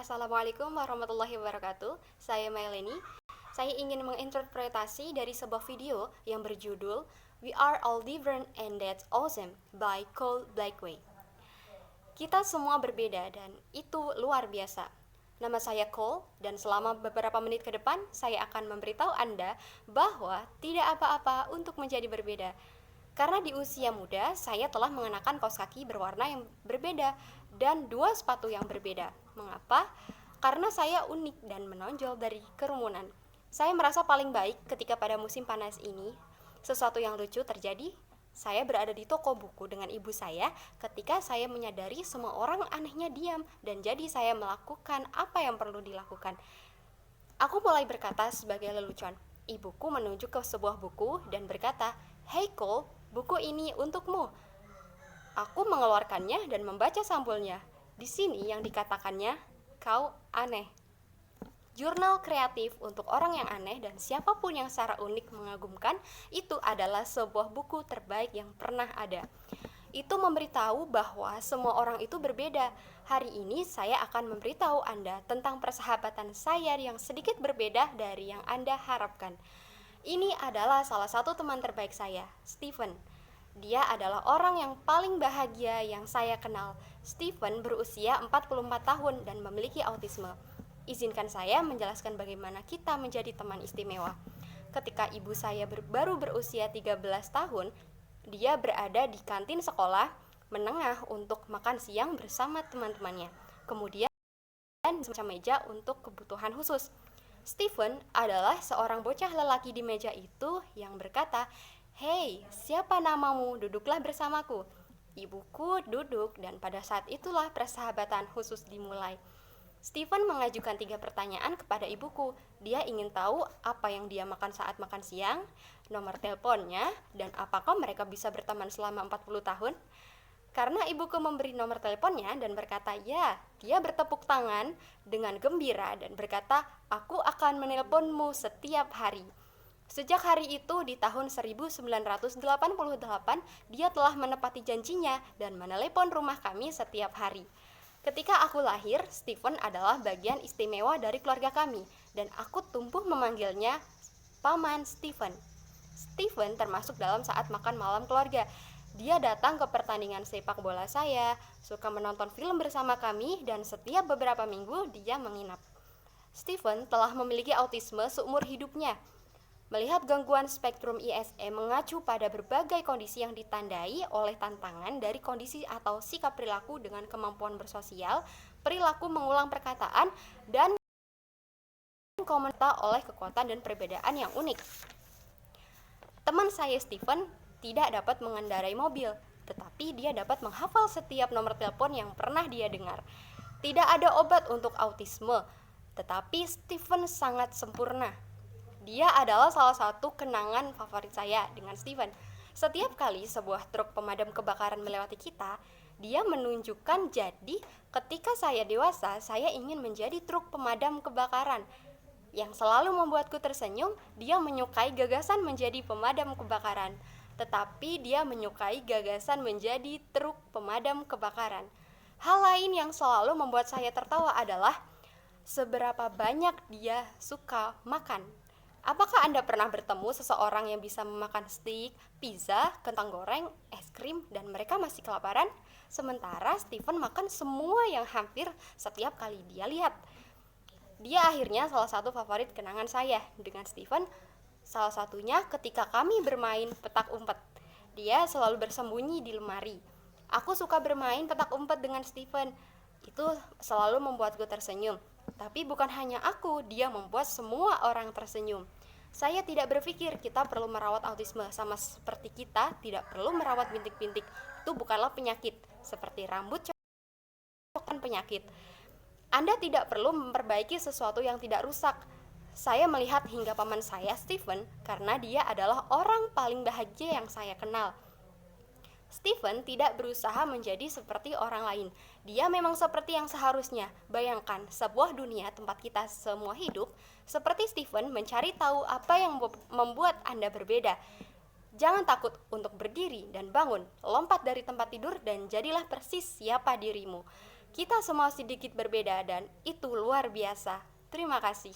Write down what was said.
Assalamualaikum warahmatullahi wabarakatuh. Saya Melanie. Saya ingin menginterpretasi dari sebuah video yang berjudul We Are All Different and That's Awesome by Cole Blackway. Kita semua berbeda dan itu luar biasa. Nama saya Cole dan selama beberapa menit ke depan saya akan memberitahu Anda bahwa tidak apa-apa untuk menjadi berbeda. Karena di usia muda, saya telah mengenakan kaos kaki berwarna yang berbeda dan 2 sepatu yang berbeda. Mengapa? Karena saya unik dan menonjol dari kerumunan. Saya merasa paling baik ketika pada musim panas ini. Sesuatu yang lucu terjadi. Saya berada di toko buku dengan ibu saya ketika saya menyadari semua orang anehnya diam dan jadi saya melakukan apa yang perlu dilakukan. Aku mulai berkata sebagai lelucon. Ibuku menunjuk ke sebuah buku dan berkata, "Hey Cole, buku ini untukmu." Aku mengeluarkannya dan membaca sampulnya. Di sini yang dikatakannya, kau aneh. Jurnal kreatif untuk orang yang aneh dan siapapun yang secara unik mengagumkan, itu adalah sebuah buku terbaik yang pernah ada. Itu memberitahu bahwa semua orang itu berbeda. Hari ini saya akan memberitahu Anda tentang persahabatan saya yang sedikit berbeda dari yang Anda harapkan. Ini adalah salah satu teman terbaik saya, Stephen. Dia adalah orang yang paling bahagia yang saya kenal. Stephen berusia 44 tahun dan memiliki autisme. Izinkan saya menjelaskan bagaimana kita menjadi teman istimewa. Ketika ibu saya baru berusia 13 tahun, dia berada di kantin sekolah menengah untuk makan siang bersama teman-temannya. Kemudian semacam meja untuk kebutuhan khusus. Stephen adalah seorang bocah lelaki di meja itu yang berkata, "Hei, siapa namamu? Duduklah bersamaku." Ibuku duduk dan pada saat itulah persahabatan khusus dimulai. Stephen mengajukan 3 pertanyaan kepada ibuku. Dia ingin tahu apa yang dia makan saat makan siang, nomor teleponnya, dan apakah mereka bisa berteman selama 40 tahun. Karena ibuku memberi nomor teleponnya dan berkata, ya, dia bertepuk tangan dengan gembira dan berkata, "Aku akan menelponmu setiap hari." Sejak hari itu di tahun 1988, dia telah menepati janjinya dan menelepon rumah kami setiap hari. Ketika aku lahir, Stephen adalah bagian istimewa dari keluarga kami dan aku tumbuh memanggilnya Paman Stephen. Stephen termasuk dalam saat makan malam keluarga. Dia datang ke pertandingan sepak bola saya, suka menonton film bersama kami, dan setiap beberapa minggu dia menginap. Stephen telah memiliki autisme seumur hidupnya. Melihat gangguan spektrum ISE mengacu pada berbagai kondisi yang ditandai oleh tantangan dari kondisi atau sikap perilaku dengan kemampuan bersosial, perilaku mengulang perkataan, dan komentar oleh kekuatan dan perbedaan yang unik. Teman saya Stephen tidak dapat mengendarai mobil, tetapi dia dapat menghafal setiap nomor telepon yang pernah dia dengar. Tidak ada obat untuk autisme, tetapi Stephen sangat sempurna. Dia adalah salah satu kenangan favorit saya dengan Stephen. Setiap kali sebuah truk pemadam kebakaran melewati kita, dia menunjukkan jadi ketika saya dewasa, saya ingin menjadi truk pemadam kebakaran. Yang selalu membuatku tersenyum, dia menyukai gagasan menjadi pemadam kebakaran. Tetapi dia menyukai gagasan menjadi truk pemadam kebakaran. Hal lain yang selalu membuat saya tertawa adalah seberapa banyak dia suka makan. Apakah Anda pernah bertemu seseorang yang bisa memakan steak, pizza, kentang goreng, es krim, dan mereka masih kelaparan? Sementara Stephen makan semua yang hampir setiap kali dia lihat. Dia akhirnya salah satu favorit kenangan saya dengan Stephen. Salah satunya ketika kami bermain petak umpet. Dia selalu bersembunyi di lemari. Aku suka bermain petak umpet dengan Stephen. Itu selalu membuatku tersenyum. Tapi bukan hanya aku, dia membuat semua orang tersenyum. Saya tidak berpikir kita perlu merawat autisme sama seperti kita tidak perlu merawat bintik-bintik. Itu bukanlah penyakit, seperti rambut bukan penyakit. Anda tidak perlu memperbaiki sesuatu yang tidak rusak. Saya melihat hingga paman saya, Stephen, karena dia adalah orang paling bahagia yang saya kenal. Stephen tidak berusaha menjadi seperti orang lain. Dia memang seperti yang seharusnya. Bayangkan sebuah dunia tempat kita semua hidup. Seperti Stephen mencari tahu apa yang membuat Anda berbeda. Jangan takut untuk berdiri dan bangun. Lompat dari tempat tidur dan jadilah persis siapa dirimu. Kita semua sedikit berbeda dan itu luar biasa. Terima kasih.